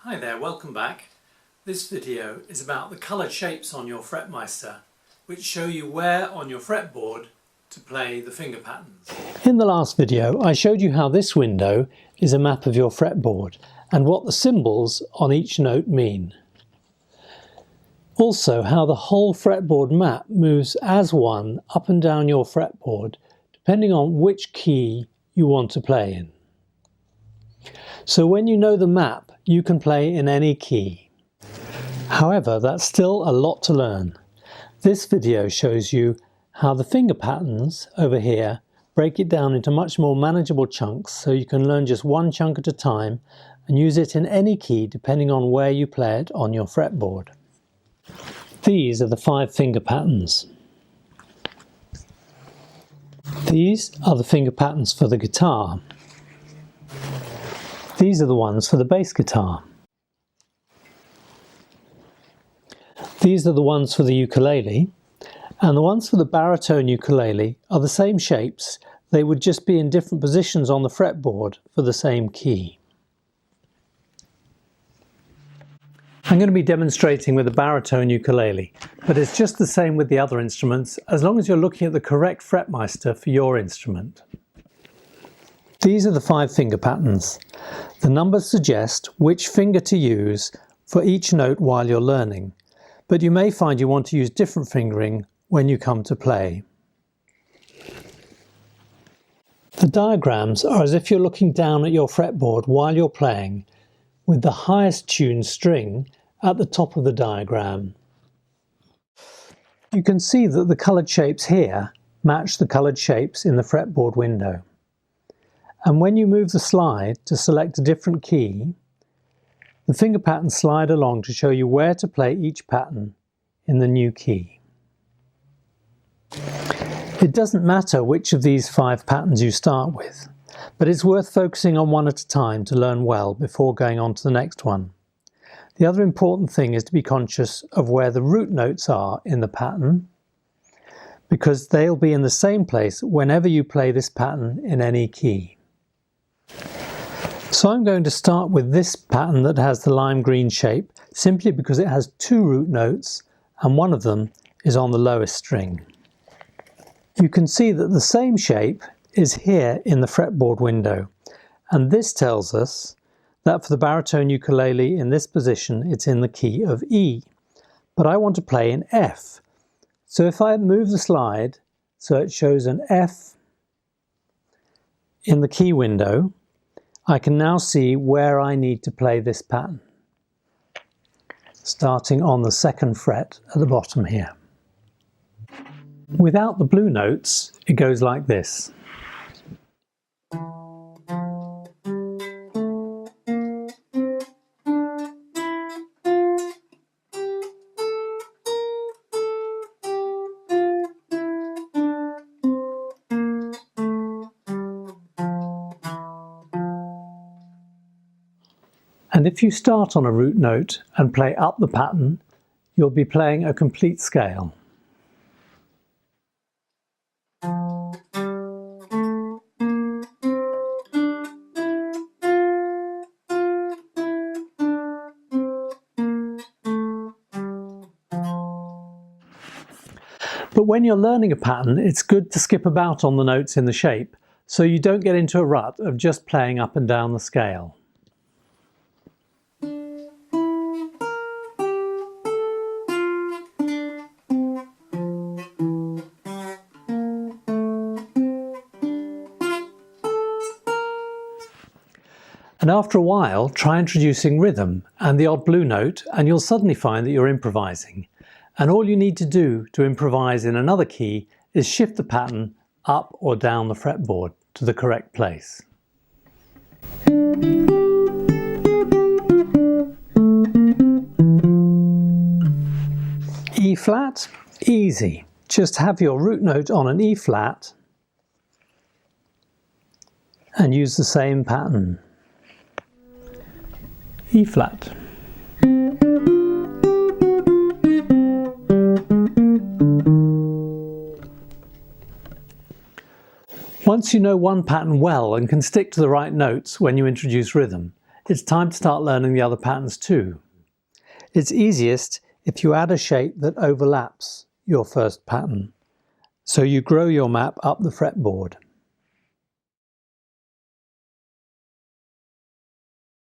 Hi there, welcome back. This video is about the coloured shapes on your Fretmeister, which show you where on your fretboard to play the finger patterns. In the last video I showed you how this window is a map of your fretboard and what the symbols on each note mean. Also how the whole fretboard map moves as one up and down your fretboard depending on which key you want to play in. So when you know the map, you can play in any key. However, that's still a lot to learn. This video shows you how the finger patterns over here break it down into much more manageable chunks so you can learn just one chunk at a time and use it in any key depending on where you play it on your fretboard. These are the 5 finger patterns. These are the finger patterns for the guitar. These are the ones for the bass guitar. These are the ones for the ukulele, and the ones for the baritone ukulele are the same shapes, they would just be in different positions on the fretboard for the same key. I'm going to be demonstrating with the baritone ukulele, but it's just the same with the other instruments as long as you're looking at the correct Fretmeister for your instrument. These are the 5 finger patterns. The numbers suggest which finger to use for each note while you're learning, but you may find you want to use different fingering when you come to play. The diagrams are as if you're looking down at your fretboard while you're playing, with the highest tuned string at the top of the diagram. You can see that the coloured shapes here match the coloured shapes in the fretboard window. And when you move the slide to select a different key, the finger patterns slide along to show you where to play each pattern in the new key. It doesn't matter which of these 5 patterns you start with, but it's worth focusing on one at a time to learn well before going on to the next one. The other important thing is to be conscious of where the root notes are in the pattern, because they'll be in the same place whenever you play this pattern in any key. So I'm going to start with this pattern that has the lime green shape simply because it has 2 root notes and one of them is on the lowest string. You can see that the same shape is here in the fretboard window, and this tells us that for the baritone ukulele in this position it's in the key of E, but I want to play in F. So if I move the slide so it shows an F in the key window, I can now see where I need to play this pattern, starting on the 2nd fret at the bottom here. Without the blue notes, it goes like this. And if you start on a root note and play up the pattern, you'll be playing a complete scale. But when you're learning a pattern, it's good to skip about on the notes in the shape, so you don't get into a rut of just playing up and down the scale. And after a while, try introducing rhythm and the odd blue note, and you'll suddenly find that you're improvising. And all you need to do to improvise in another key is shift the pattern up or down the fretboard to the correct place. E flat? Easy. Just have your root note on an E flat and use the same pattern. E flat. Once you know one pattern well and can stick to the right notes when you introduce rhythm, It's time to start learning the other patterns too. It's easiest if you add a shape that overlaps your first pattern, so you grow your map up the fretboard.